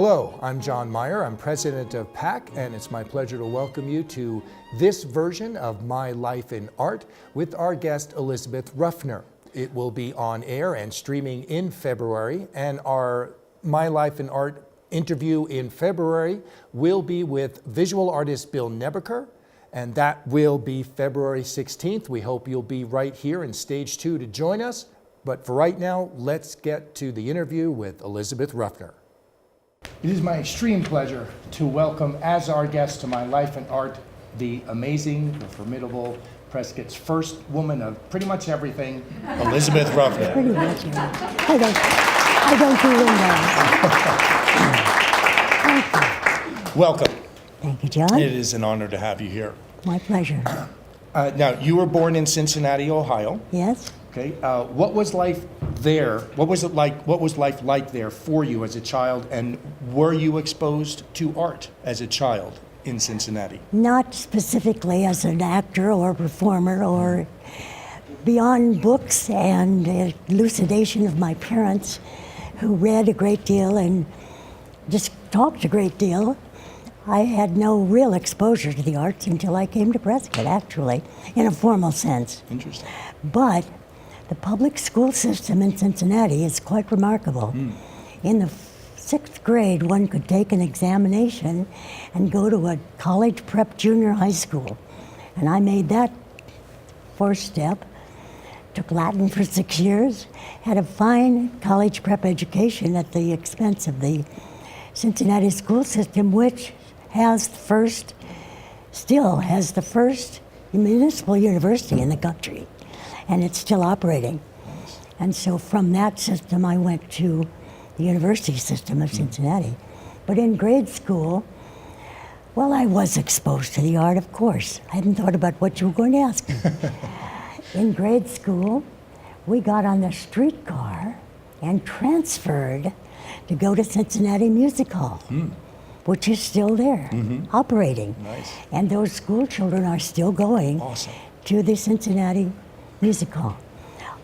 Hello, I'm John Meyer. I'm president of PAC, and it's my pleasure to welcome you to this version of My Life in Art with our guest, Elizabeth Ruffner. It will be on air and streaming in February, and our My Life in Art interview in February will be with visual artist Bill Nebaker, and that will be February 16th. We hope you'll be right here in Stage 2 to join us. But for right now, let's get to the interview with Elizabeth Ruffner. It is my extreme pleasure to welcome as our guest to My Life in Art the amazing, the formidable Prescott's first woman of pretty much everything, Elizabeth Ruffner. Pretty much. I don't do windows. Welcome. Thank you, John. It is an honor to have you here. My pleasure. Now, you were born in Cincinnati, Ohio. Yes? Okay. What was life there? What was it like? What was life like there for you as a child? And were you exposed to art as a child in Cincinnati? Not specifically as an actor or performer or beyond books and elucidation of my parents who read a great deal and just talked a great deal. I had no real exposure to the arts until I came to Prescott, actually, in a formal sense. Interesting. But the public school system in Cincinnati is quite remarkable. In the sixth grade, one could take an examination and go to a college prep junior high school. And I made that first step, took Latin for 6 years, had a fine college prep education at the expense of the Cincinnati school system, which has still has the first municipal university in the country, and it's still operating. And so from that system, I went to the university system of Cincinnati. But in grade school, well, I was exposed to the art, of course. I hadn't thought about what you were going to ask me. In grade school, we got on the streetcar and transferred to go to Cincinnati Music Hall, which is still there, operating. Nice. And those school children are still going to the Cincinnati Music Hall.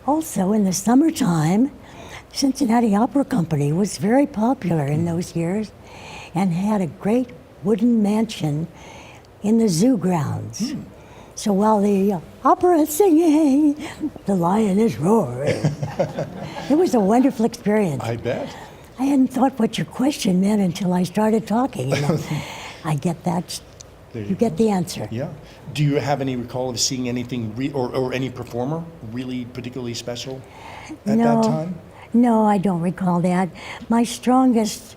Also, in the summertime, Cincinnati Opera Company was very popular in those years and had a great wooden mansion in the zoo grounds. So while the opera is singing, the lion is roaring. It was a wonderful experience. I bet. I hadn't thought what your question meant until I started talking. You know? I get that. You get the answer. Yeah. Do you have any recall of seeing anything or any performer really particularly special at that time? No, I don't recall that. My strongest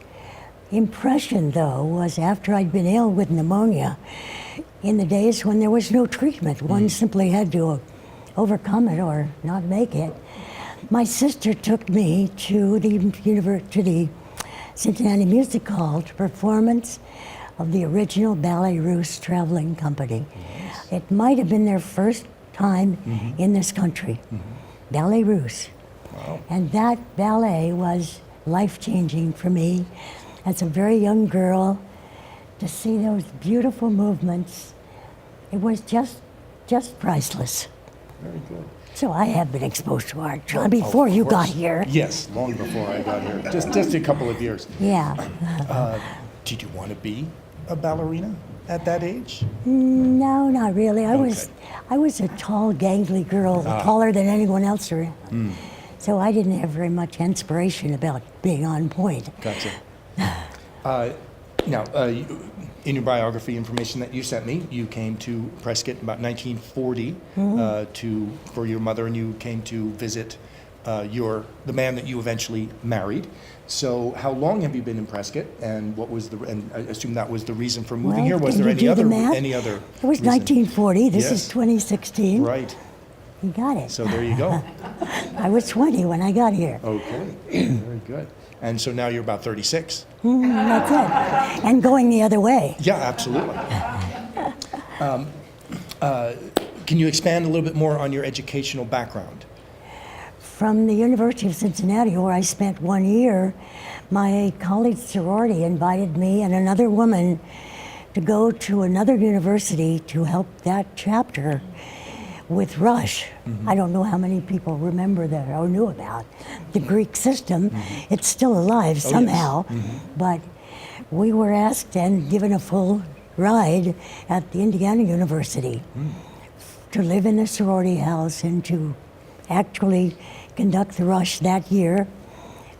impression, though, was after I'd been ill with pneumonia in the days when there was no treatment. One simply had to overcome it or not make it. My sister took me to the Cincinnati Music Hall to performance of the original Ballet Russe traveling company. Nice. It might have been their first time in this country, Ballet Russe. Wow. And that ballet was life-changing for me as a very young girl. To see those beautiful movements, it was just priceless. Very good. So I have been exposed to art, John, before you got here. Yes, long before I got here. Just a couple of years. Yeah. Did you want to be a ballerina at that age? No, not really. I was a tall, gangly girl, taller than anyone else around. So I didn't have very much inspiration about being on point. Gotcha. Now, in your biography information that you sent me, you came to Prescott about 1940 for your mother, and you came to visit the man that you eventually married. So, how long have you been in Prescott, and what was and I assume that was the reason for moving here? Was there any other? It was 1940. This is 2016. Right. You got it. So there you go. I was 20 when I got here. Okay. Very good. And so now you're about 36. That's it. And going the other way. Yeah, absolutely. Can you expand a little bit more on your educational background? From the University of Cincinnati, where I spent 1 year, my college sorority invited me and another woman to go to another university to help that chapter with Rush. I don't know how many people remember that or knew about the Greek system. It's still alive somehow, but we were asked and given a full ride at the Indiana University to live in the sorority house and to actually conduct the rush that year.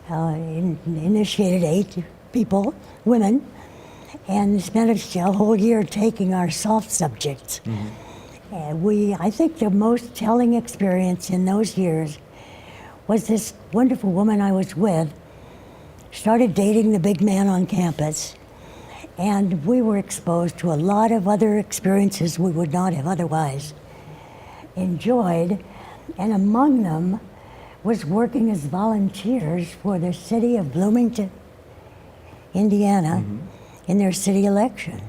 Initiated 8 people, women, and spent a whole year taking our soft subjects. I think the most telling experience in those years was this wonderful woman I was with started dating the big man on campus, and we were exposed to a lot of other experiences we would not have otherwise enjoyed, and among them was working as volunteers for the city of Bloomington, Indiana, in their city election.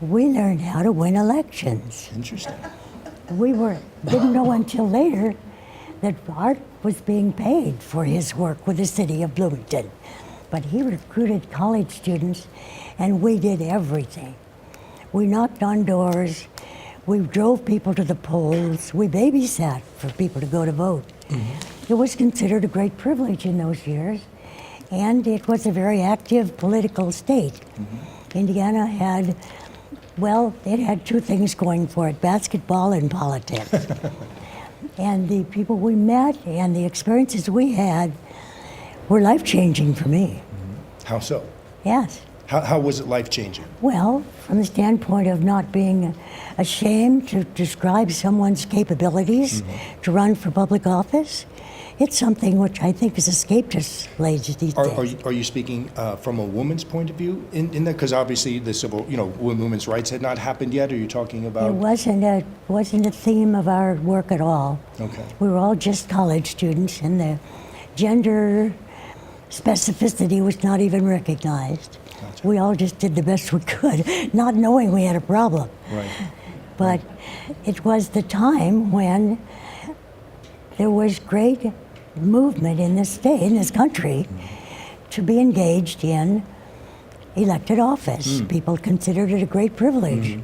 We learned how to win elections. Interesting. We didn't know until later that Art was being paid for his work with the city of Bloomington. But he recruited college students, and we did everything. We knocked on doors, we drove people to the polls, we babysat for people to go to vote. It was considered a great privilege in those years, and it was a very active political state. Indiana had, well, it had 2 things going for it, basketball and politics. And the people we met and the experiences we had were life-changing for me. How so? Yes. How was it life-changing? Well, from the standpoint of not being ashamed to describe someone's capabilities to run for public office, it's something which I think has escaped us ladies these days. Are you speaking from a woman's point of view in that? Because obviously the civil, women's rights had not happened yet. Are you talking about? It wasn't a theme of our work at all. Okay. We were all just college students, and the gender specificity was not even recognized. Gotcha. We all just did the best we could, not knowing we had a problem. Right. But it was the time when there was great movement in this state, in this country, to be engaged in elected office. People considered it a great privilege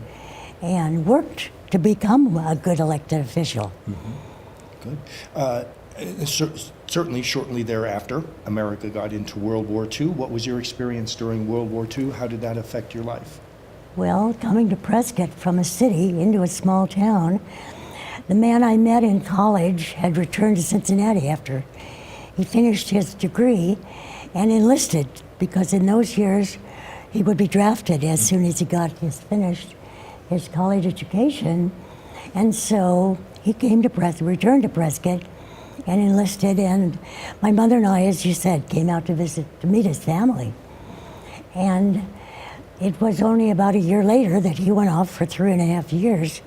and worked to become a good elected official. Good. Certainly, shortly thereafter, America got into World War II. What was your experience during World War II? How did that affect your life? Well, coming to Prescott from a city into a small town, the man I met in college had returned to Cincinnati after he finished his degree and enlisted, because in those years he would be drafted as soon as he finished his college education. And so he returned to Prescott and enlisted, and my mother and I, as you said, came out to meet his family. And it was only about a year later that he went off for 3.5 years,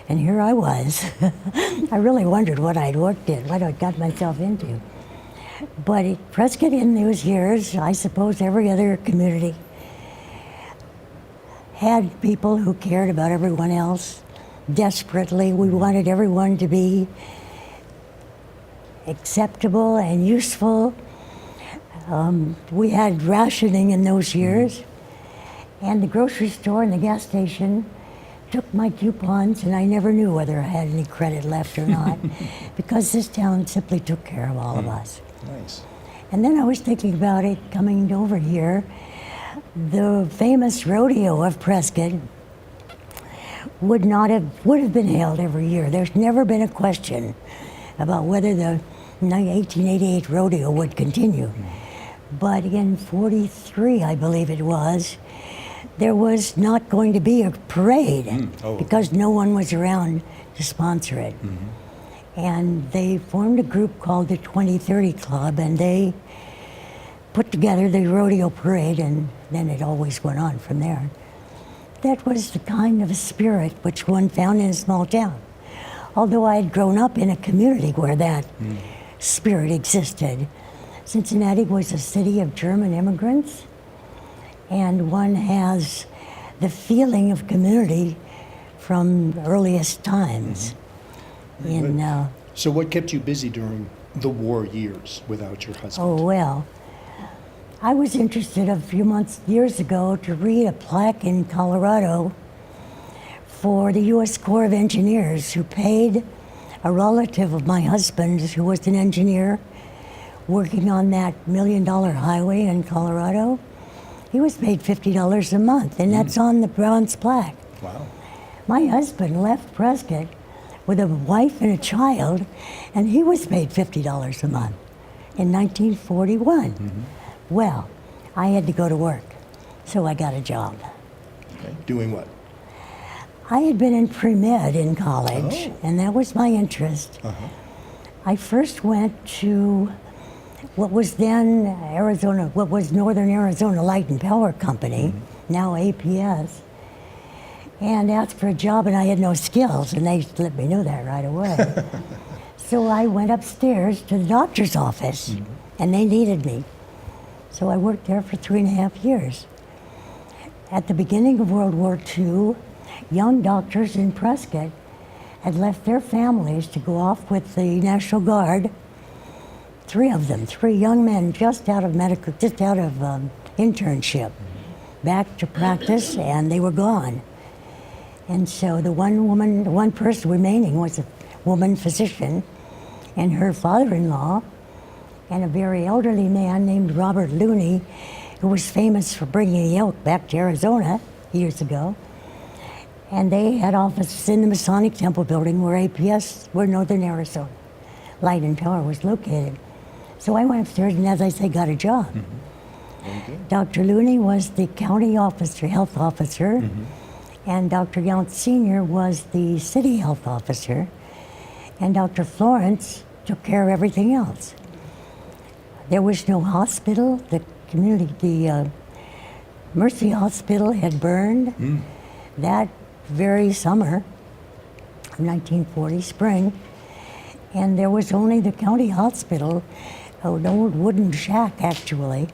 and here I was. I really wondered what I'd worked in, what I'd got myself into. But Prescott in those years, I suppose every other community, had people who cared about everyone else desperately. We wanted everyone to be acceptable and useful. We had rationing in those years, and the grocery store and the gas station took my coupons, and I never knew whether I had any credit left or not, because this town simply took care of all of us. Nice. And then I was thinking about it coming over here. The famous rodeo of Prescott would have been held every year. There's never been a question about whether the 1888 rodeo would continue. But in 43, I believe it was, there was not going to be a parade because no one was around to sponsor it. And they formed a group called the 2030 Club, and they put together the rodeo parade, and then it always went on from there. That was the kind of a spirit which one found in a small town. Although I had grown up in a community where that spirit existed. Cincinnati was a city of German immigrants, and one has the feeling of community from earliest times. So what kept you busy during the war years without your husband? Oh, well, I was interested years ago to read a plaque in Colorado for the U.S. Corps of Engineers, who paid a relative of my husband's, who was an engineer working on that $1 million highway in Colorado. He was paid $50 a month, and that's on the bronze plaque. Wow. My husband left Prescott with a wife and a child, and he was paid $50 a month in 1941. Well, I had to go to work, so I got a job. Okay. Doing what? I had been in pre-med in college, and that was my interest. I first went to what was then what was Northern Arizona Light and Power Company, now APS, and asked for a job, and I had no skills, and they let me know that right away. So I went upstairs to the doctor's office, and they needed me. So I worked there for 3.5 years. At the beginning of World War II, young doctors in Prescott had left their families to go off with the National Guard. 3 of them, 3 young men just out of internship, back to practice, and they were gone. And so the one person remaining was a woman physician and her father-in-law, and a very elderly man named Robert Looney, who was famous for bringing the elk back to Arizona years ago. And they had offices in the Masonic Temple building where Northern Arizona Light and Power was located. So I went upstairs and, as I say, got a job. Dr. Looney was the county officer, health officer, and Dr. Yount Sr. was the city health officer, and Dr. Florence took care of everything else. There was no hospital. The Mercy Hospital had burned that very summer of 1940, spring, and there was only the county hospital, an old wooden shack actually,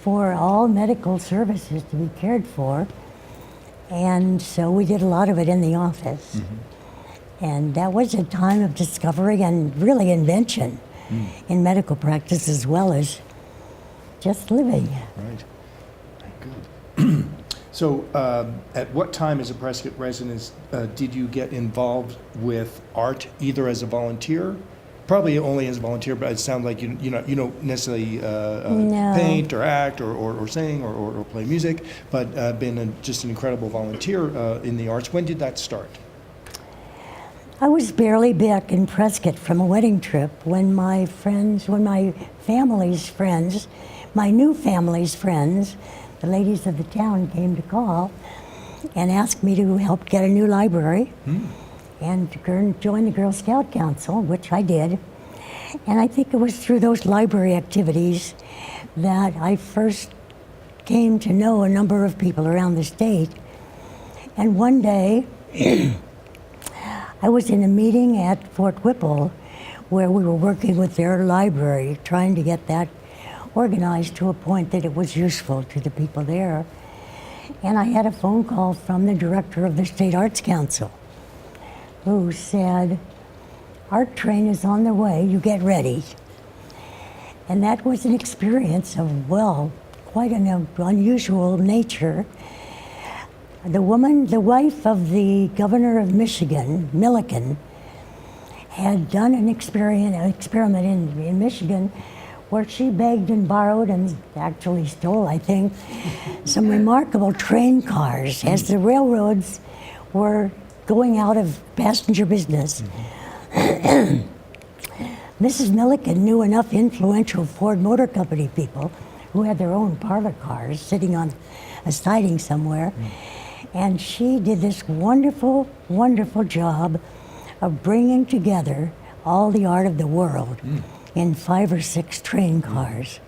for all medical services to be cared for. And so we did a lot of it in the office. And that was a time of discovery and really invention in medical practice, as well as just living. Right. Good. So at what time as a Prescott resident did you get involved with art, either as a volunteer? Probably only as a volunteer, but it sounds like you don't necessarily paint or act or sing or play music, but been just an incredible volunteer in the arts. When did that start? I was barely back in Prescott from a wedding trip when my family's friends, my new family's friends, the ladies of the town, came to call and asked me to help get a new library and to join the Girl Scout Council, which I did. And I think it was through those library activities that I first came to know a number of people around the state. And one day, I was in a meeting at Fort Whipple where we were working with their library, trying to get that organized to a point that it was useful to the people there. And I had a phone call from the director of the State Arts Council, who said, "Art Train is on the way, you get ready." And that was an experience of, quite an unusual nature. The wife of the governor of Michigan, Milliken, had done an experiment in Michigan where she begged and borrowed and actually stole, I think, some remarkable train cars as the railroads were going out of passenger business. Mrs. Milliken knew enough influential Ford Motor Company people who had their own parlor cars sitting on a siding somewhere. And she did this wonderful, wonderful job of bringing together all the art of the world in 5 or 6 train cars.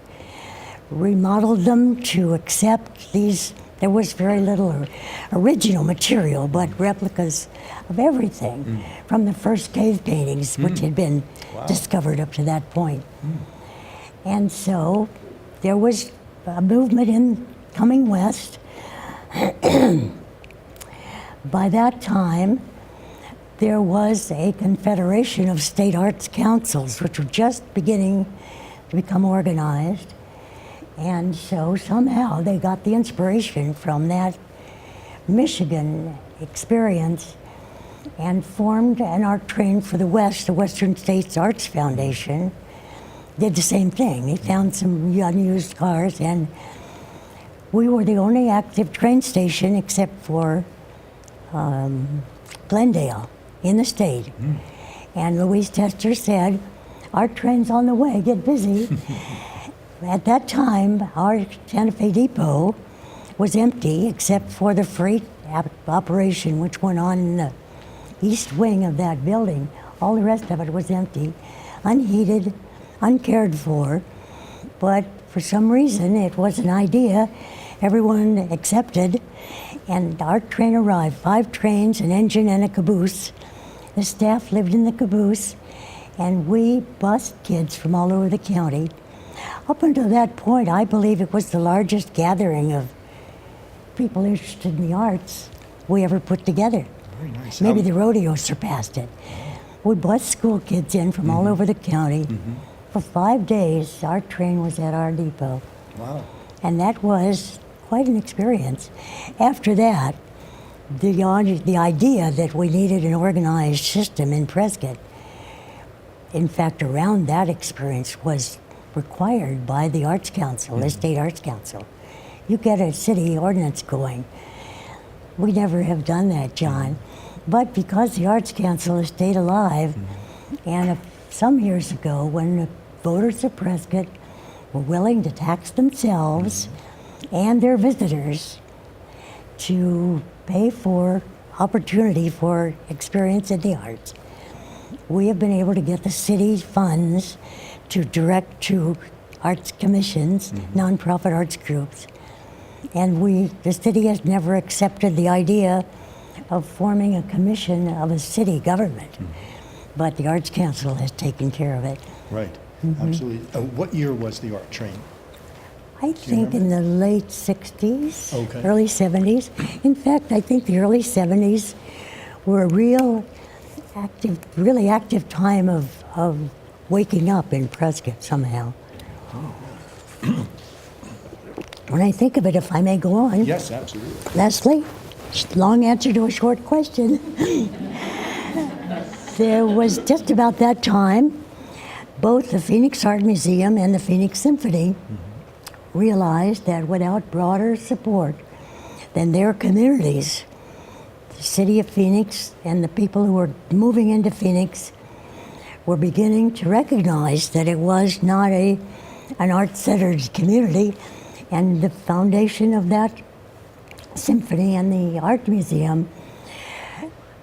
Remodeled them to accept these. There was very little original material, but replicas of everything from the first cave paintings, which had been discovered up to that point. And so there was a movement in coming west. By that time, there was a confederation of state arts councils, which were just beginning to become organized. And so somehow they got the inspiration from that Michigan experience and formed an art train for the West, the Western States Arts Foundation. Did the same thing. They found some unused cars and We were the only active train station except for Glendale in the state. And Louise Tester said, our train's on the way, get busy. At that time, our Santa Fe depot was empty except for the freight operation, which went on in the east wing of that building. All the rest of it was empty, unheated, uncared for. But for some reason, it was an idea everyone accepted, and our train arrived. 5 trains, an engine, and a caboose. The staff lived in the caboose, and we bused kids from all over the county. Up until that point, I believe it was the largest gathering of people interested in the arts we ever put together. Very nice. Maybe the rodeo surpassed it. We bused school kids in from all over the county. For 5 days, our train was at our depot. Wow. And that was quite an experience. After that, the idea that we needed an organized system in Prescott, in fact, around that experience was required by the Arts Council, the State Arts Council. You get a city ordinance going. We never have done that, John. But because the Arts Council has stayed alive, and some years ago, when the voters of Prescott were willing to tax themselves and their visitors to pay for opportunity for experience in the arts, we have been able to get the city funds to direct to arts commissions, nonprofit arts groups. And the city has never accepted the idea of forming a commission of a city government. But the Arts Council has taken care of it. Right, absolutely. What year was the art train? I think in the late 60s, Okay. early 70s. In fact, I think the early 70s were a really active time of waking up in Prescott somehow. When I think of it, if I may go on. Yes, absolutely. Leslie, long answer to a short question. There was just about that time, both the Phoenix Art Museum and the Phoenix Symphony realized that without broader support than their communities, the city of Phoenix and the people who were moving into Phoenix were beginning to recognize that it was not an art-centered community, and the foundation of that symphony and the art museum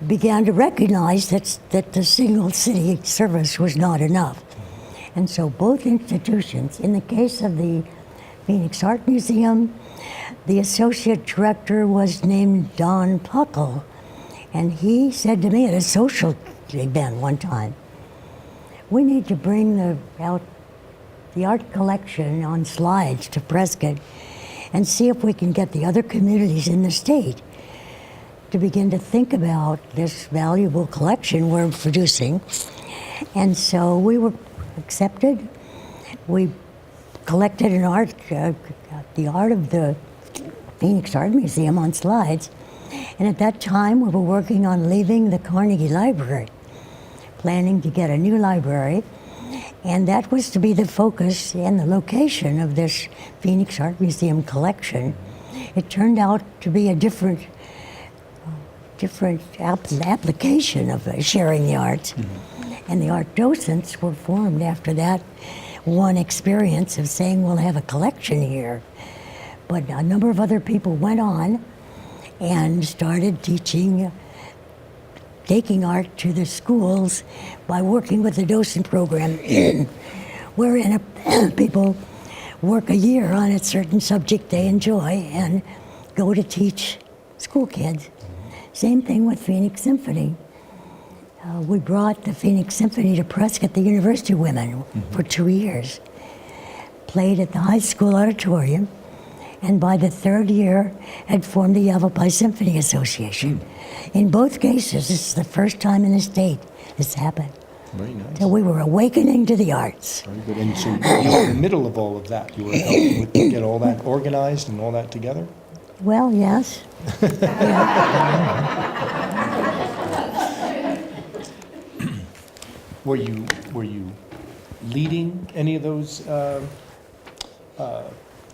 began to recognize that the single city service was not enough. And so both institutions, in the case of the Phoenix Art Museum, the associate director was named Don Puckle, and he said to me at a social event one time, we need to bring the art collection on slides to Prescott and see if we can get the other communities in the state to begin to think about this valuable collection we're producing. And so we were accepted. We collected the art of the Phoenix Art Museum on slides. And at that time, we were working on leaving the Carnegie Library, planning to get a new library. And that was to be the focus and the location of this Phoenix Art Museum collection. It turned out to be a different application of sharing the arts. And the art docents were formed after that one experience of saying, we'll have a collection here. But a number of other people went on and started taking art to the schools by working with the docent program, wherein people work a year on a certain subject they enjoy and go to teach school kids. Same thing with Phoenix Symphony. We brought the Phoenix Symphony to Prescott, the University of Women, for 2 years. Played at the high school auditorium, and by the 3rd year had formed the Yavapai Symphony Association. In both cases, this is the first time in the state this happened. Very nice. So we were awakening to the arts. Very good. And so you were in the middle of all of that. You were helping with, to get all that organized and all that together? Well, yes. Were you leading any of those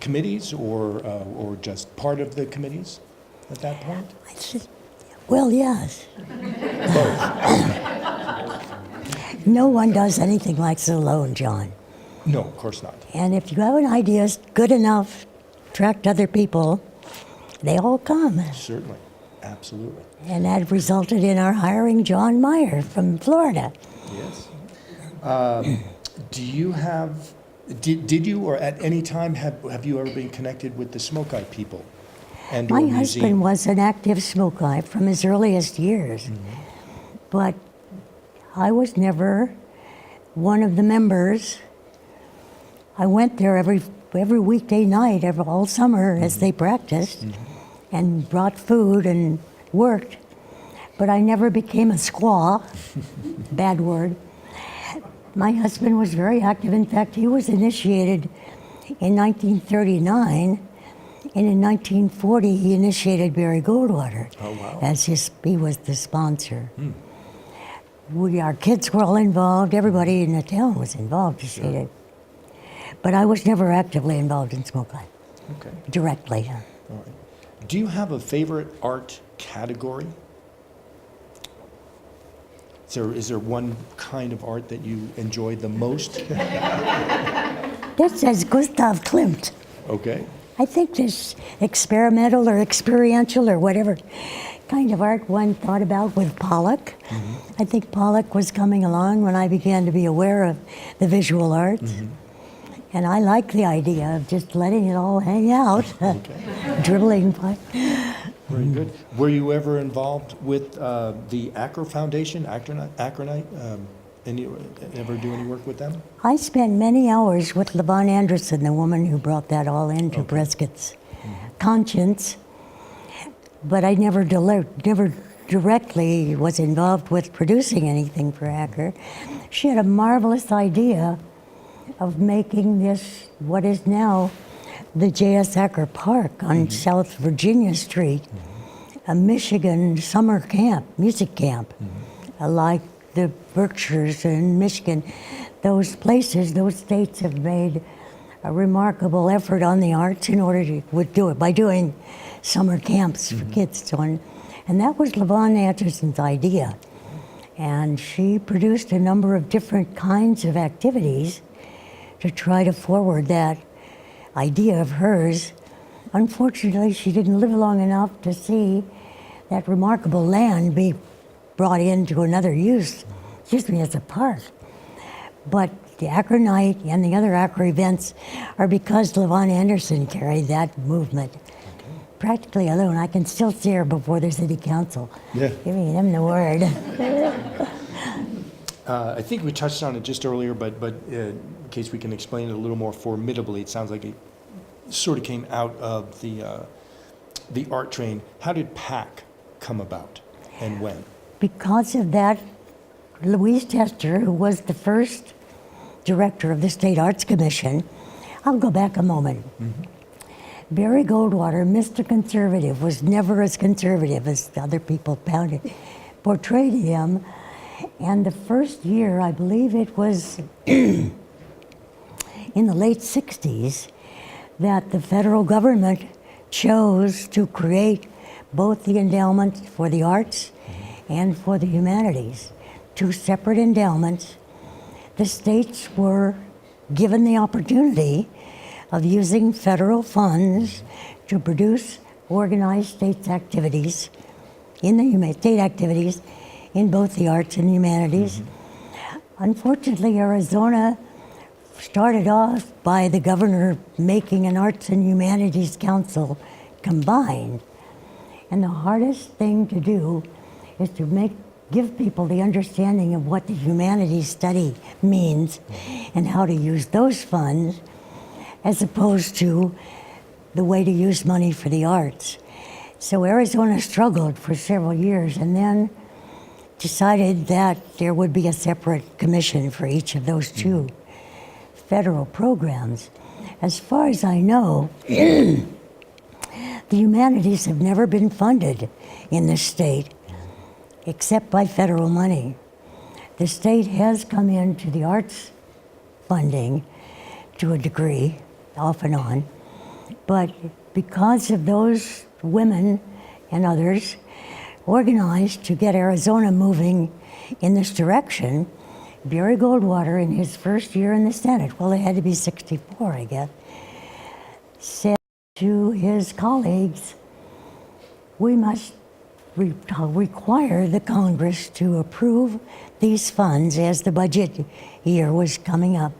committees or just part of the committees at that point? I said, well, yes. No one does anything like this alone, John. No, of course not. And if you have an idea is good enough, attract other people, they all come. Certainly, absolutely. And that resulted in our hiring John Meyer from Florida. Yes. Do you have, did you or at any time have you ever been connected with the Smoke Eye people? And My or husband museum? was an active Smoke Eye from his earliest years, but I was never one of the members. I went there every weekday night, all summer as they practiced, and brought food and worked, but I never became a squaw, bad word. My husband was very active. In fact, he was initiated in 1939, and in 1940 he initiated Barry Goldwater as he was the sponsor. Our kids were all involved, everybody in the town was involved, but I was never actively involved in Smoke Eye, Okay. directly. All right. Do you have a favorite art category? Is there one kind of art that you enjoy the most? That says Gustav Klimt. Okay. I think this experimental or experiential or whatever kind of art one thought about with Pollock. I think Pollock was coming along when I began to be aware of the visual arts. And I like the idea of just letting it all hang out, dribbling. Very good. Were you ever involved with the Accra Foundation, Akronite? Ever do any work with them? I spent many hours with Levon Anderson, the woman who brought that all into Prescott's conscience, but I never directly was involved with producing anything for Accra. She had a marvelous idea of making this, what is now the J.S. Accra Park on South Virginia Street, a Michigan summer camp, music camp, like the Berkshires in Michigan. Those places, those states have made a remarkable effort on the arts in order to do it by doing summer camps for kids. And that was Levon Anderson's idea. And she produced a number of different kinds of activities to try to forward that idea of hers. Unfortunately, she didn't live long enough to see that remarkable land be brought into another use, as a park. But the Accra Night and the other Accra events are because Levon Anderson carried that movement practically alone. I can still see her before the city council, giving them the word. I think we touched on it just earlier, but in case we can explain it a little more formidably, it sounds like it sort of came out of the art train. How did PAC come about, and when? Because of that, Louise Tester, who was the first director of the State Arts Commission, I'll go back a moment. Barry Goldwater, Mr. Conservative, was never as conservative as other people portrayed him. And the first year, I believe it was in the late 60s, that the federal government chose to create both the endowment for the arts and for the humanities, two separate endowments. The states were given the opportunity of using federal funds to produce organized state activities in both the arts and humanities. Unfortunately, Arizona started off by the governor making an Arts and Humanities Council combined. And the hardest thing to do is to give people the understanding of what the humanities study means and how to use those funds, as opposed to the way to use money for the arts. So Arizona struggled for several years and then decided that there would be a separate commission for each of those two federal programs. As far as I know, the humanities have never been funded in this state except by federal money. The state has come into the arts funding to a degree, off and on, But because of those women and others organized to get Arizona moving in this direction, Barry Goldwater, in his first year in the Senate, well, it had to be 64, I guess, said to his colleagues, we must require the Congress to approve these funds as the budget year was coming up.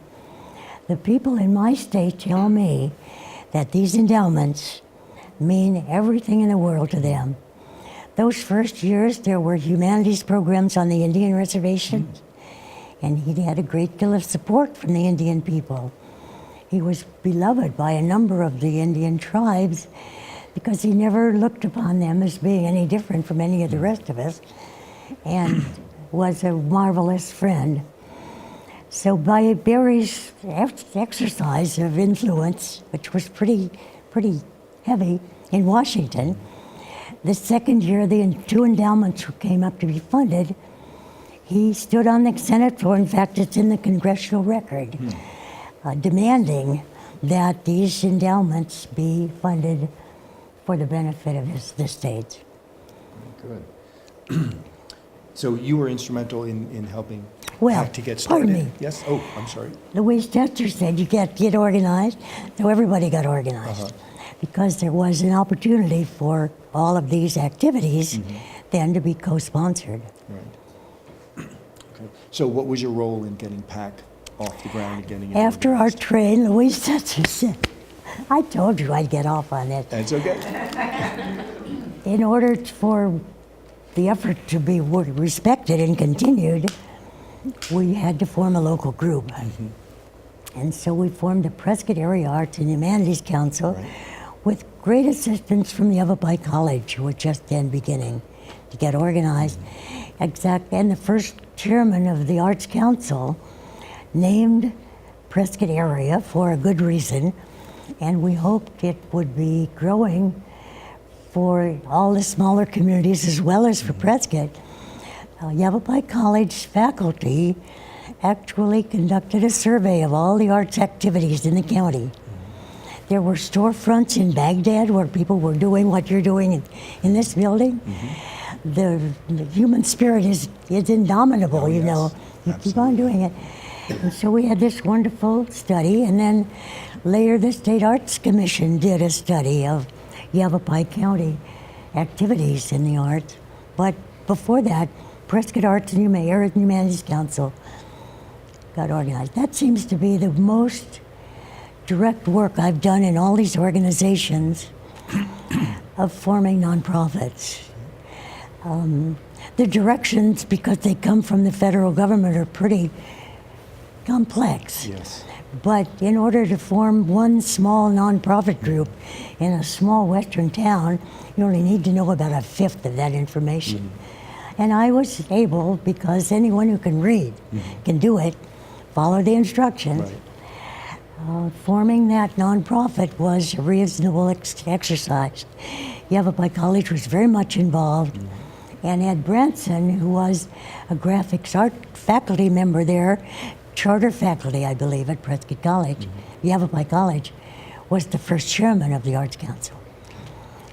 The people in my state tell me that these endowments mean everything in the world to them. Those first years, there were humanities programs on the Indian reservations, and he had a great deal of support from the Indian people. He was beloved by a number of the Indian tribes because he never looked upon them as being any different from any of the rest of us, and was a marvelous friend. So by Barry's exercise of influence, which was pretty heavy in Washington, the second year the two endowments came up to be funded, he stood on the Senate floor, in fact it's in the congressional record, demanding that these endowments be funded for the benefit of the states. Good. So you were instrumental in helping Well, PAC to get started? pardon me. Yes? Oh, I'm sorry. Louise Chester said you get organized, so everybody got organized. Because there was an opportunity for all of these activities then to be co-sponsored. Right. Okay. So what was your role in getting PAC off the ground and getting it After our organized? train, Louise Chester said, I told you I'd get off on it. That's okay. In order for the effort to be respected and continued, we had to form a local group. And so we formed the Prescott Area Arts and Humanities Council with great assistance from the Yavapai College, who were just then beginning to get organized. And the first chairman of the Arts Council named Prescott area for a good reason, and we hoped it would be growing for all the smaller communities as well as for Prescott. Yavapai College faculty actually conducted a survey of all the arts activities in the county. There were storefronts in Baghdad where people were doing what you're doing in this building. The human spirit is indomitable, you know. You keep on doing it. And so we had this wonderful study, and then later the State Arts Commission did a study of Yavapai County activities in the arts. But before that, Prescott Arts and Humanities Council got organized. That seems to be the most direct work I've done in all these organizations of forming nonprofits. The directions, because they come from the federal government, are pretty complex. Yes. But in order to form one small nonprofit group in a small western town, you only need to know about a fifth of that information. And I was able, because anyone who can read can do it, follow the instructions. Forming that nonprofit was a reasonable exercise. Yavapai College was very much involved, and Ed Branson, who was a graphics art faculty member there, charter faculty, I believe, at Prescott College, Yavapai College, was the first chairman of the Arts Council.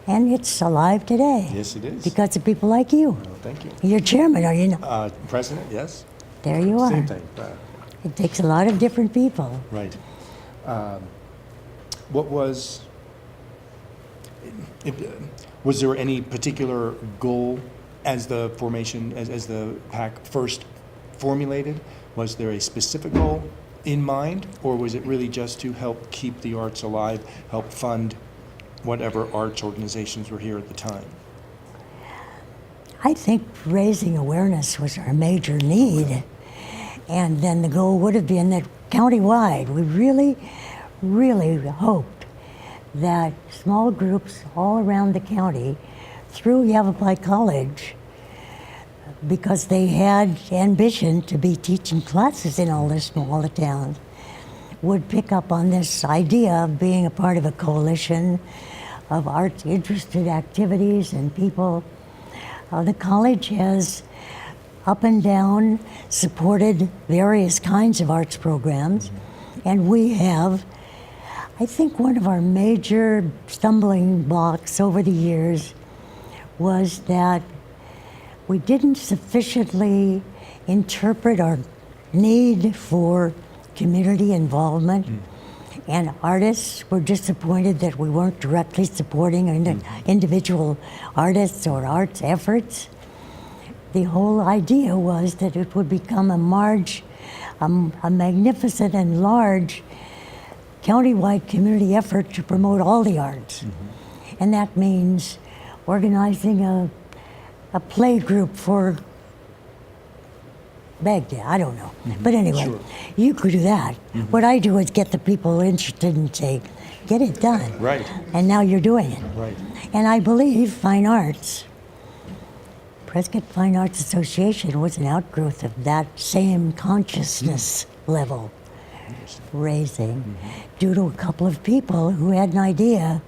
And it's alive today. Yes, it is. Because of people like you. Oh, thank you. You're chairman, are you not? President, yes. There you are. Same thing. It takes a lot of different people. Right. What was there any particular goal as the formation, as the PAC first formulated? Was there a specific goal in mind, or was it really just to help keep the arts alive, help fund whatever arts organizations were here at the time? I think raising awareness was our major need. And then the goal would have been that countywide, we really hoped that small groups all around the county, through Yavapai College, because they had ambition to be teaching classes in all the smaller towns, would pick up on this idea of being a part of a coalition of art-interested activities and people. The college has up and down supported various kinds of arts programs, and we have I think one of our major stumbling blocks over the years was that we didn't sufficiently interpret our need for community involvement, and artists were disappointed that we weren't directly supporting individual artists or arts efforts. The whole idea was that it would become a magnificent and large countywide community effort to promote all the arts. And that means organizing a play group for Baghdad, I don't know. But anyway, Sure. you could do that. What I do is get the people interested and say, get it done. Right. And now you're doing it. Right. And I believe fine arts, Prescott Fine Arts Association was an outgrowth of that same consciousness level raising due to a couple of people who had an idea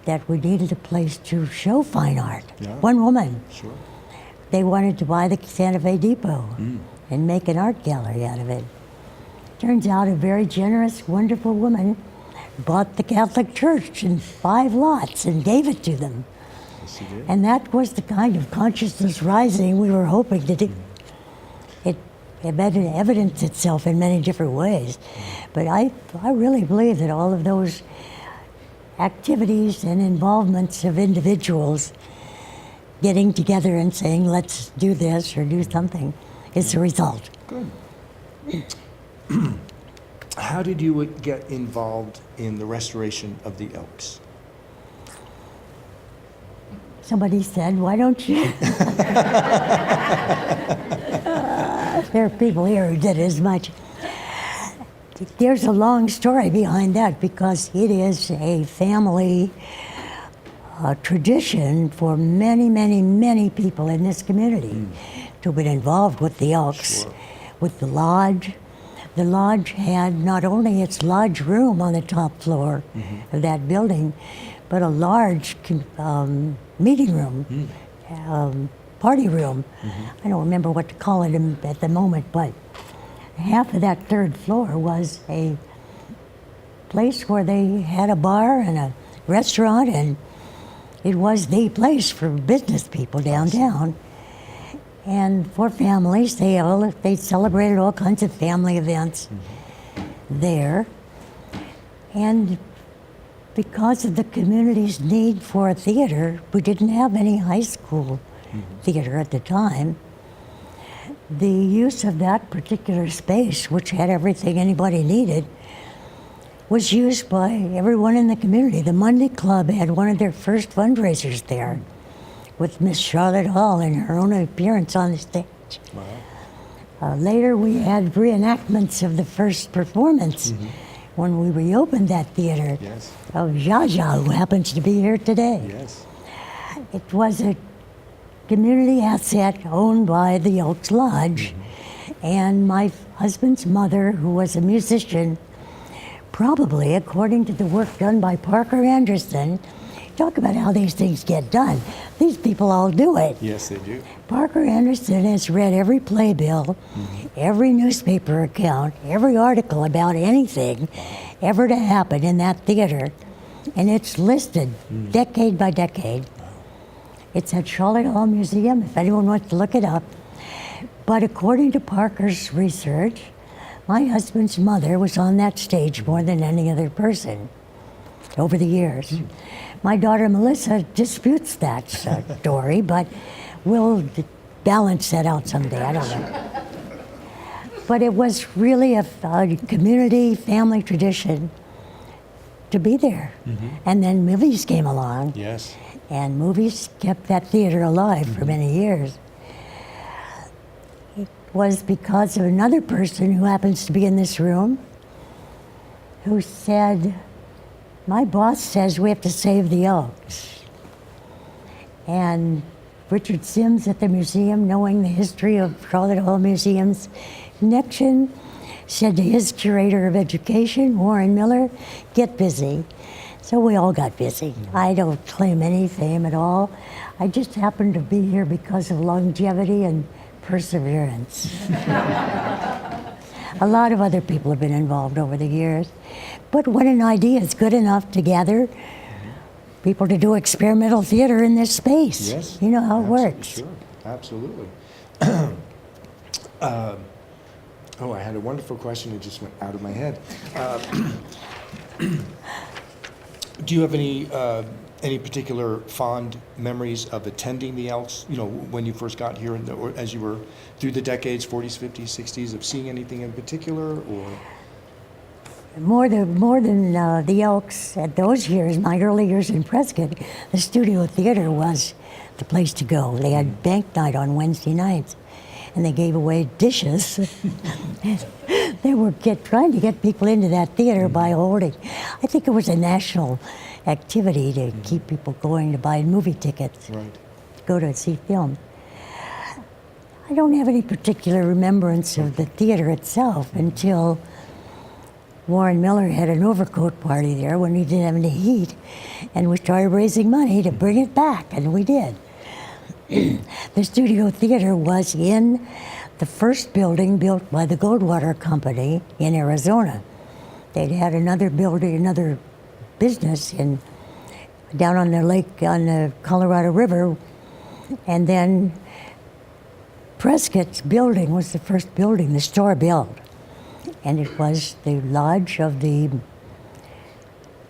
that we needed a place to show fine art. Yeah. One woman. Sure. They wanted to buy the Santa Fe Depot and make an art gallery out of it. Turns out a very generous, wonderful woman bought the Catholic Church in 5 lots and gave it to them. Yes, you did. And that was the kind of consciousness rising we were hoping to do. It evidenced itself in many different ways. But I really believe that all of those activities and involvements of individuals getting together and saying, let's do this or do something, is the result. Good. How did you get involved in the restoration of the Elks? Somebody said, why don't you? There are people here who did as much. There's a long story behind that because it is a family tradition for many, many, many people in this community to have been involved with the Elks, Sure. with the lodge. The lodge had not only its lodge room on the top floor of that building, but a large meeting room, party room. I don't remember what to call it at the moment, but half of that 3rd floor was a place where they had a bar and a restaurant, and it was the place for business people downtown. And for families, they celebrated all kinds of family events there. And because of the community's need for a theater, we didn't have any high school theater at the time. The use of that particular space, which had everything anybody needed, was used by everyone in the community. The Monday Club had one of their first fundraisers there with Miss Charlotte Hall in her own appearance on the stage. Wow. Later, we had reenactments of the first performance when we reopened that theater Yes. of Jaja, who happens to be here today. Yes. It was a community asset owned by the Elks Lodge. And my husband's mother, who was a musician, probably, according to the work done by Parker Anderson, talk about how these things get done. These people all do it. Yes, they do. Parker Anderson has read every playbill, every newspaper account, every article about anything ever to happen in that theater, and it's listed decade by decade. It's at Charlotte Hall Museum, if anyone wants to look it up. But according to Parker's research, my husband's mother was on that stage more than any other person over the years. My daughter Melissa disputes that story, but we'll balance that out someday, I don't know. But it was really a community, family tradition to be there. And then movies came along, Yes. and movies kept that theater alive for many years. It was because of another person who happens to be in this room who said, my boss says we have to save the Elks. And Richard Sims at the museum, knowing the history of Charlotte Hall Museum's connection, said to his curator of education, Warren Miller, get busy. So we all got busy. I don't claim any fame at all. I just happened to be here because of longevity and perseverance. A lot of other people have been involved over the years. But when an idea is good enough to gather people to do experimental theater in this space, Yes. you know how it works. Sure, absolutely. Oh, I had a wonderful question. It just went out of my head. Do you have any particular fond memories of attending the Elks? You know, when you first got here, or as you were through the decades, 40s, 50s, 60s, of seeing anything in particular, or? More than the Elks at those years, my early years in Prescott, the studio theater was the place to go. They had bank night on Wednesday nights, and they gave away dishes. They were trying to get people into that theater by holding. I think it was a national activity to keep people going to buy movie tickets, Right. to go to see film. I don't have any particular remembrance of the theater itself until Warren Miller had an overcoat party there when he didn't have any heat, and we started raising money to bring it back, and we did. The studio theater was in the first building built by the Goldwater Company in Arizona. They'd had another building, another business down on the lake, on the Colorado River, and then Prescott's building was the first building the store built. And it was the lodge of the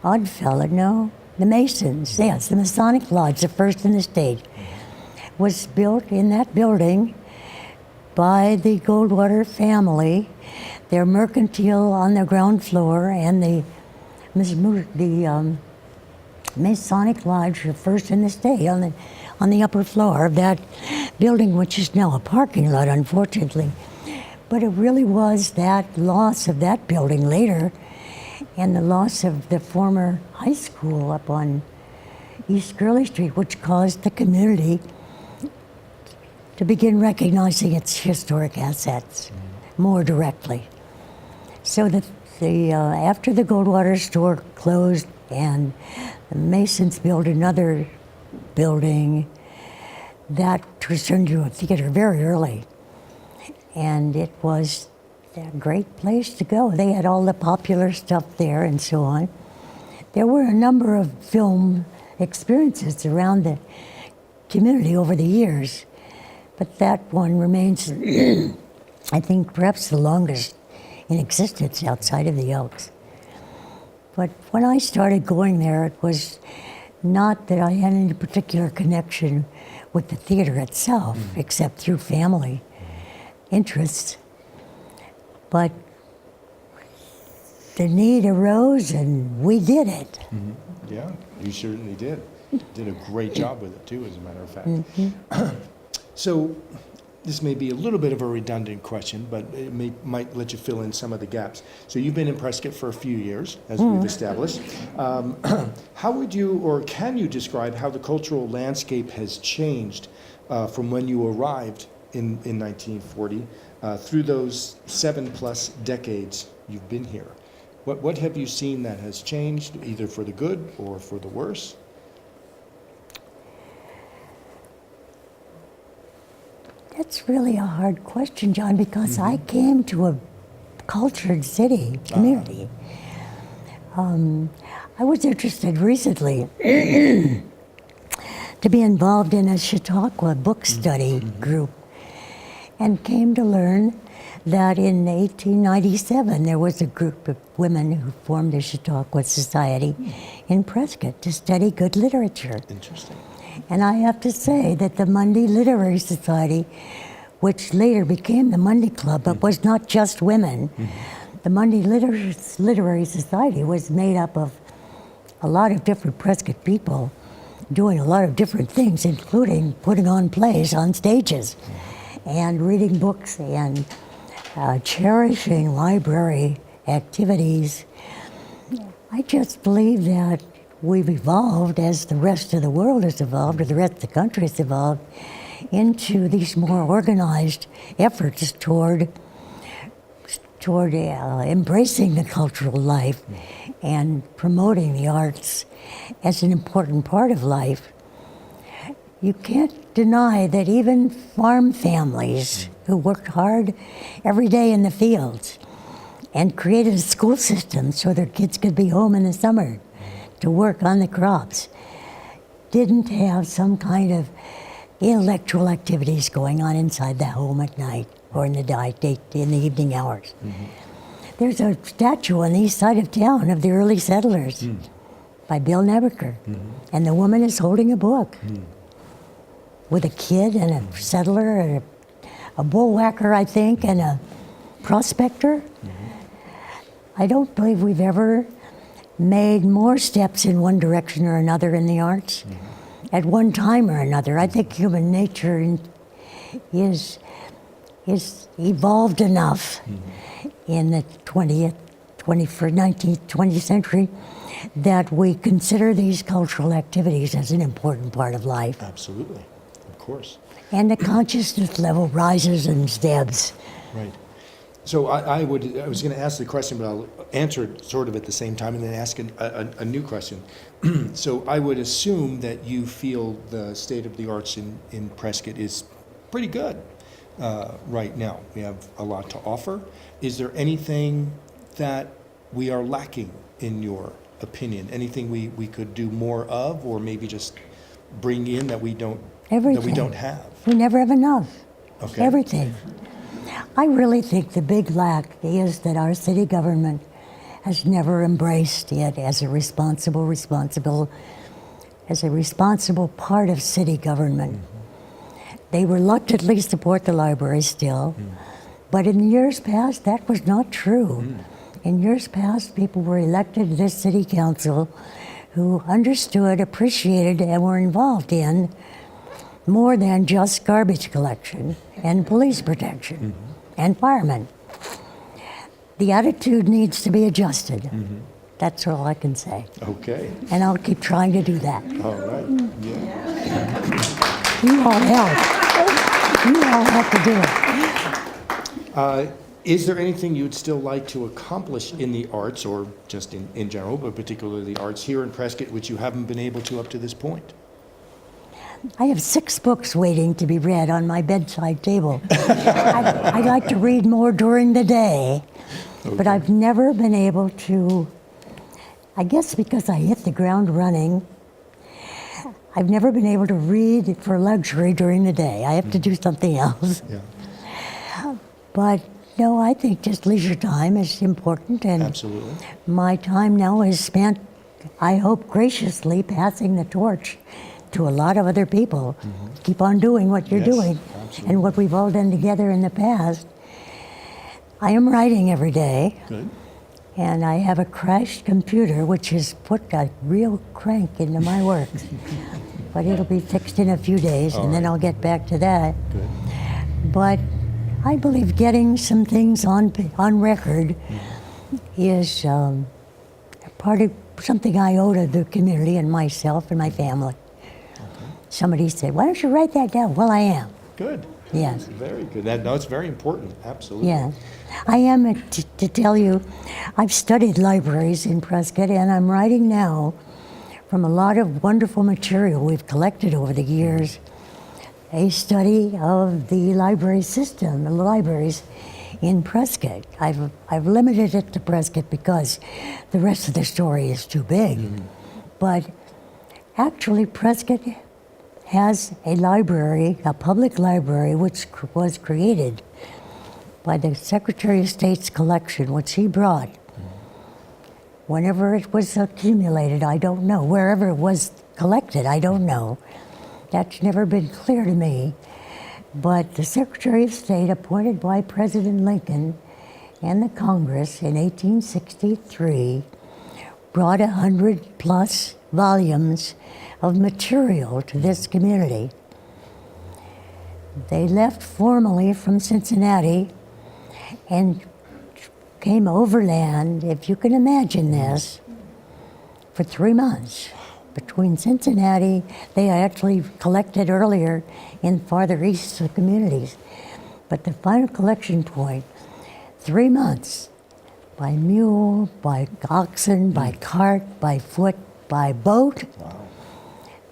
the Masons. Yes, the Masonic Lodge, the first in the state, was built in that building by the Goldwater family. Their mercantile on the ground floor, and the Masonic Lodge, the first in the state, on the upper floor of that building, which is now a parking lot, unfortunately. But it really was that loss of that building later, and the loss of the former high school up on East Gurley Street, which caused the community to begin recognizing its historic assets more directly. So after the Goldwater store closed and the Masons built another building, that was turned into a theater very early. And it was a great place to go. They had all the popular stuff there and so on. There were a number of film experiences around the community over the years, but that one remains, I think, perhaps the longest in existence outside of the Elks. But when I started going there, it was not that I had any particular connection with the theater itself, except through family interests. But the need arose, and we did it. Mm-hmm. Yeah, you certainly did. Did a great job with it, too, as a matter of fact. So this may be a little bit of a redundant question, but it might let you fill in some of the gaps. So you've been in Prescott for a few years, as we've established. How would you, or can you describe how the cultural landscape has changed from when you arrived in 1940 through those 7+ decades you've been here? What have you seen that has changed, either for the good or for the worse? That's really a hard question, John, because I came to a cultured city, community. I was interested recently to be involved in a Chautauqua book study group, and came to learn that in 1897 there was a group of women who formed a Chautauqua Society in Prescott to study good literature. Interesting. And I have to say that the Monday Literary Society, which later became the Monday Club, but was not just women, the Monday Literary Society was made up of a lot of different Prescott people doing a lot of different things, including putting on plays on stages and reading books and cherishing library activities. I just believe that we've evolved, as the rest of the world has evolved, or the rest of the country has evolved, into these more organized efforts toward embracing the cultural life and promoting the arts as an important part of life. You can't deny that even farm families who worked hard every day in the fields and created a school system so their kids could be home in the summer to work on the crops. Didn't have some kind of intellectual activities going on inside the home at night or in the evening hours. There's a statue on the east side of town of the early settlers by Bill Nebeker, and the woman is holding a book with a kid and a settler and a bullwhacker, I think, and a prospector. I don't believe we've ever made more steps in one direction or another in the arts at one time or another. I think human nature is evolved enough in the 20th, 21st, 19th, 20th century that we consider these cultural activities as an important part of life. Absolutely, of course. And the consciousness level rises and steps. Right. So I was going to ask the question, but I'll answer it sort of at the same time and then ask a new question. So I would assume that you feel the state of the arts in Prescott is pretty good right now. We have a lot to offer. Is there anything that we are lacking, in your opinion? Anything we could do more of, or maybe just bring in that we don't Everything. that we don't have? We never have enough. Okay. Everything. I really think the big lack is that our city government has never embraced it as a responsible part of city government. They reluctantly support the library still, but in years past that was not true. In years past, people were elected to this city council who understood, appreciated, and were involved in more than just garbage collection and police protection and firemen. The attitude needs to be adjusted. That's all I can say. Okay. And I'll keep trying to do that. All right. Yeah. You all help. You all have to do it. Is there anything you'd still like to accomplish in the arts, or just in general, but particularly the arts here in Prescott, which you haven't been able to up to this point? I have 6 books waiting to be read on my bedside table. I'd like to read more during the day, but I've never been able to, I guess because I hit the ground running, I've never been able to read for luxury during the day. I have to do something else. Yeah. But no, I think just leisure time is important, and Absolutely. my time now is spent, I hope graciously, passing the torch to a lot of other people. Keep on doing what you're Yes, doing absolutely. and what we've all done together in the past. I am writing every day, Good. and I have a crashed computer which has put a real crank into my work. But it'll be fixed in a few days, and then I'll get back to that. Good. But I believe getting some things on record is part of something I owe to the community and myself and my family. Somebody said, "Why don't you write that down?" Well, I am. Good. Yes. Very good. No, it's very important. Absolutely. Yeah. I am, to tell you, I've studied libraries in Prescott, and I'm writing now from a lot of wonderful material we've collected over the years, a study of the library system, the libraries in Prescott. I've limited it to Prescott because the rest of the story is too big. But actually, Prescott has a library, a public library, which was created by the Secretary of State's collection, which he brought. Whenever it was accumulated, I don't know. Wherever it was collected, I don't know. That's never been clear to me. But the Secretary of State, appointed by President Lincoln and the Congress in 1863, brought 100+ volumes of material to this community. They left formally from Cincinnati and came overland, if you can imagine this, for 3 months. Between Cincinnati, they actually collected earlier in farther east communities. But the final collection point, 3 months, by mule, by oxen, by cart, by foot, by boat. Wow.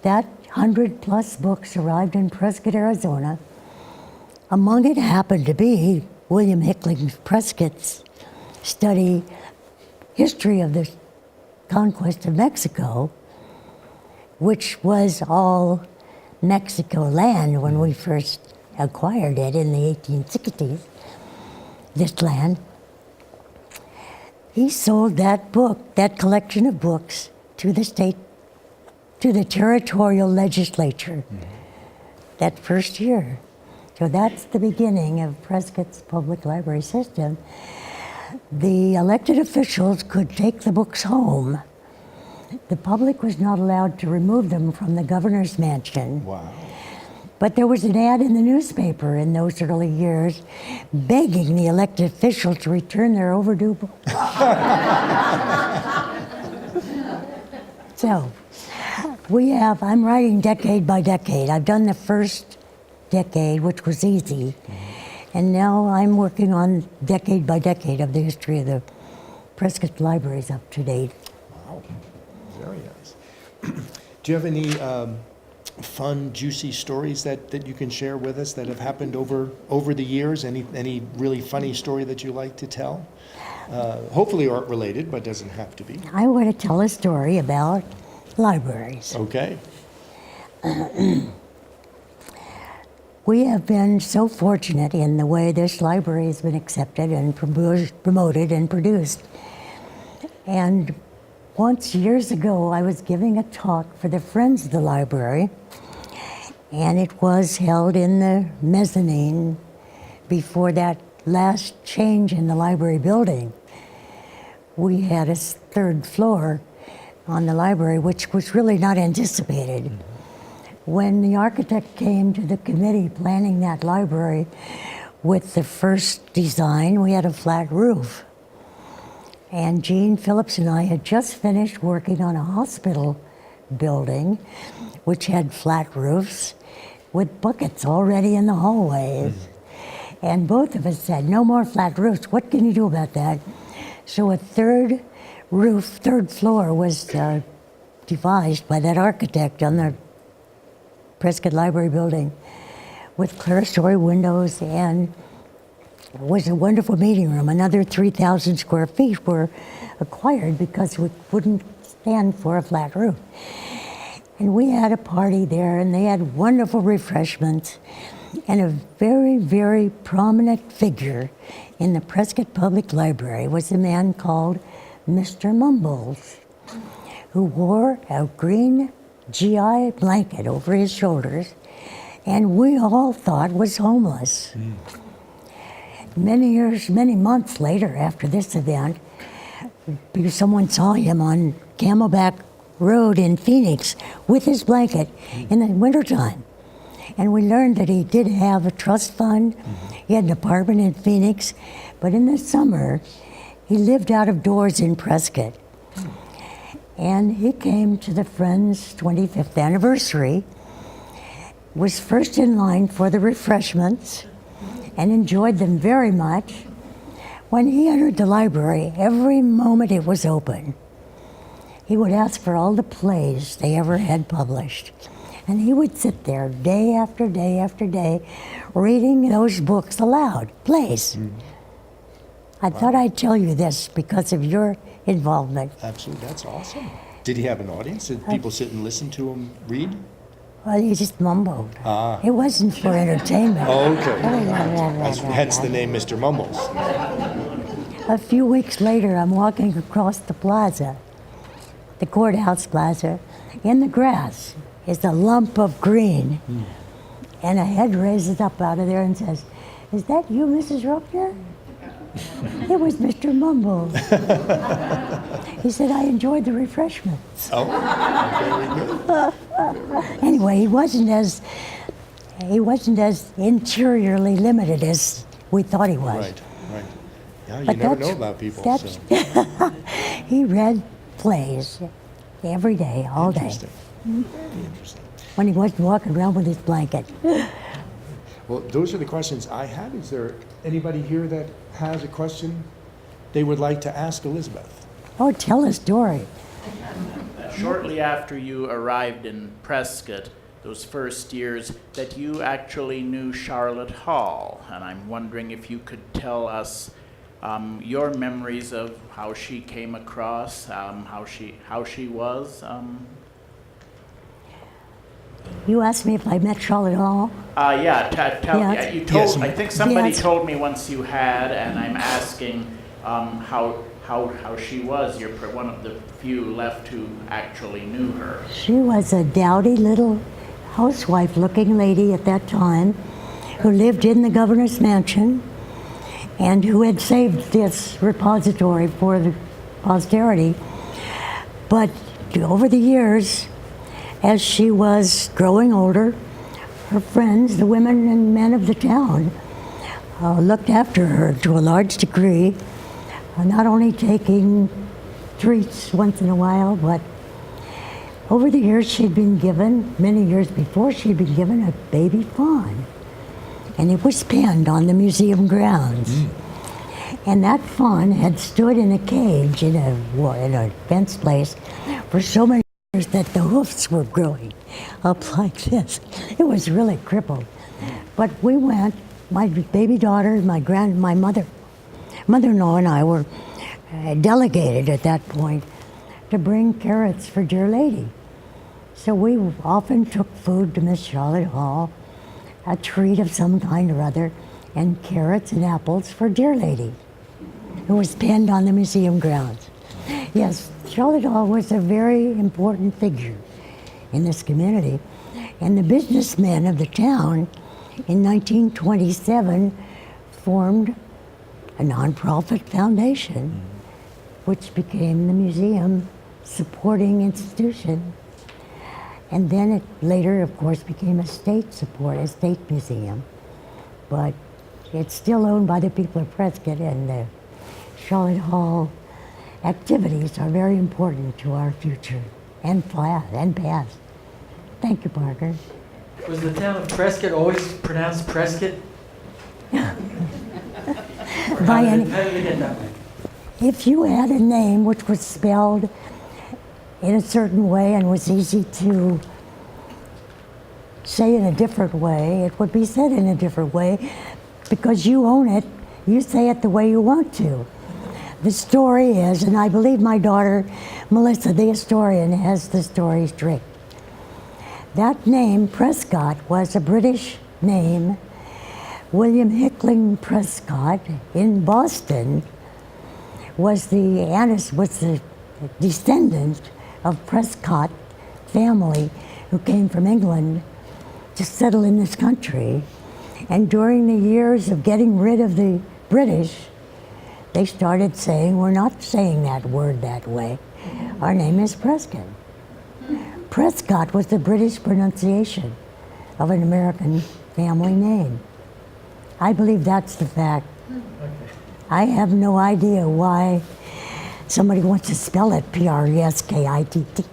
That 100+ books arrived in Prescott, Arizona. Among it happened to be William Hickling Prescott's study history of the conquest of Mexico, which was all Mexico land when we first acquired it in the 1860s, this land. He sold that book, that collection of books, to the state, to the territorial legislature that first year. So that's the beginning of Prescott's public library system. The elected officials could take the books home. The public was not allowed to remove them from the governor's mansion. Wow. But there was an ad in the newspaper in those early years begging the elected officials to return their overdue books. So, I'm writing decade by decade. I've done the first decade, which was easy. And now I'm working on decade by decade of the history of the Prescott Libraries up to date. Wow, very nice. Do you have any fun, juicy stories that you can share with us that have happened over the years? Any really funny story that you like to tell? Hopefully art related, but doesn't have to be. I want to tell a story about libraries. Okay. We have been so fortunate in the way this library has been accepted and promoted and produced. And once, years ago, I was giving a talk for the Friends of the Library, and it was held in the mezzanine before that last change in the library building. We had a third floor on the library, which was really not anticipated. When the architect came to the committee planning that library with the first design, we had a flat roof. And Gene Phillips and I had just finished working on a hospital building, which had flat roofs with buckets already in the hallways. And both of us said, no more flat roofs. What can you do about that? So a third floor was devised by that architect on the Prescott Library building with clerestory windows, and it was a wonderful meeting room. Another 3,000 square feet were acquired because we wouldn't stand for a flat roof. And we had a party there, and they had wonderful refreshments, and a very, very prominent figure in the Prescott Public Library was a man called Mr. Mumbles, who wore a green GI blanket over his shoulders, and we all thought was homeless. Many months later after this event, someone saw him on Camelback Road in Phoenix with his blanket in the wintertime. And we learned that he did have a trust fund. He had an apartment in Phoenix, but in the summer, he lived out of doors in Prescott. And he came to the Friends' 25th anniversary, was first in line for the refreshments, and enjoyed them very much. When he entered the library, every moment it was open, he would ask for all the plays they ever had published. And he would sit there day after day after day, reading those books aloud, plays. I thought I'd tell you this because of your involvement. Absolutely, that's awesome. Did he have an audience? Did people sit and listen to him read? Well, he just mumbled. It wasn't for entertainment. Oh, okay. Hence the name Mr. Mumbles. A few weeks later, I'm walking across the plaza, the courthouse plaza. In the grass is a lump of green. And a head raises up out of there and says, "Is that you, Mrs. Ruffner?" It was Mr. Mumbles. He said, "I enjoyed the refreshments." Oh, very good. Anyway, he wasn't as interiorly limited as we thought he was. Right. Yeah, you But never that's- know about people. that's- So. He read plays every day, all day, Interesting. Very interesting. when he wasn't walking around with his blanket. Well, those are the questions I had. Is there anybody here that has a question they would like to ask Elizabeth? Oh, tell a story. Shortly after you arrived in Prescott, those first years, that you actually knew Charlotte Hall, and I'm wondering if you could tell us your memories of how she came across, how she was. You asked me if I met Charlotte Hall. Yeah, Yes. you told. Yes. I think somebody Yes. told me once you had, and I'm asking how she was. You're one of the few left who actually knew her. She was a dowdy little housewife-looking lady at that time who lived in the governor's mansion and who had saved this repository for the posterity. But over the years, as she was growing older, her friends, the women and men of the town, looked after her to a large degree, not only taking treats once in a while, but over the years she'd been given, many years before, she'd been given a baby fawn. And it was penned on the museum grounds. And that fawn had stood in a cage in a fenced place for so many years that the hoofs were growing up like this. It was really crippled. But we went, my baby daughter, my mother-in-law and I were delegated at that point to bring carrots for Dear Lady. So we often took food to Miss Charlotte Hall, a treat of some kind or other, and carrots and apples for Dear Lady, who was penned on the museum grounds. Yes, Charlotte Hall was a very important figure in this community, and the businessmen of the town in 1927 formed a nonprofit foundation, which became the museum supporting institution. And then it later, of course, became a state museum. But it's still owned by the people of Prescott, and the Charlotte Hall activities are very important to our future and past. Thank you, Parker. Was the town of Prescott always pronounced Prescott? By How any, did it get that way? if you had a name which was spelled in a certain way and was easy to say in a different way, it would be said in a different way. Because you own it, you say it the way you want to. The story is, and I believe my daughter, Melissa, the historian, has the story straight. That name, Prescott, was a British name. William Hickling Prescott in Boston was the descendant of Prescott family who came from England to settle in this country. And during the years of getting rid of the British, they started saying, we're not saying that word that way. Our name is Prescott. Prescott was the British pronunciation of an American family name. I believe that's the fact. I have no idea why somebody wants to spell it P-R-E-S-K-I-T-T.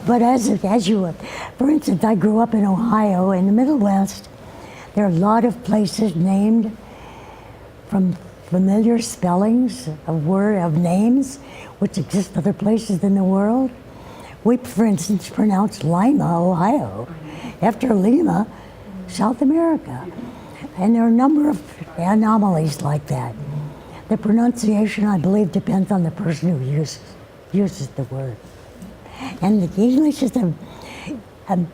But for instance, I grew up in Ohio, in the Middle West. There are a lot of places named from familiar spellings of names, which exist other places in the world. We, for instance, pronounce Lima, Ohio, after Lima, South America. And there are a number of anomalies like that. The pronunciation, I believe, depends on the person who uses the word. And the English is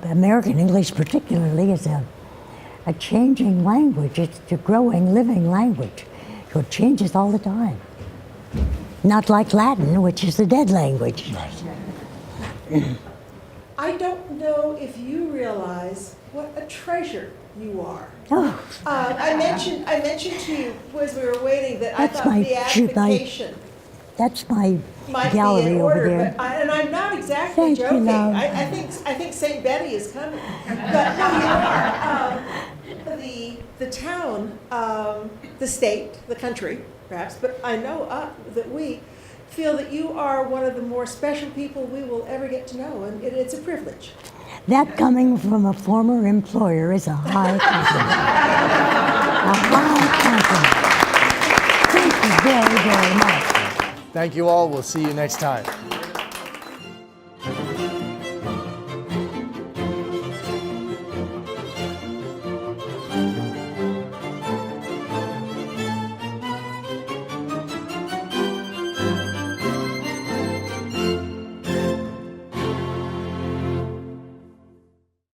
American English particularly is a changing language. It's a growing, living language. So it changes all the time. Not like Latin, which is a dead language. I don't know if you realize what a treasure you are. Oh, I mentioned to you as we were waiting that I That's thought my beatification that's my might gallery be in over order, there. and I'm not exactly Thank you, joking. love. I think St. Betty is coming, but no, you are. The town, the state, the country, perhaps, but I know that we feel that you are one of the more special people we will ever get to know, and it's a privilege. That coming from a former employer is a high compliment. A high compliment. Thank you very, very much. Thank you all. We'll see you next time.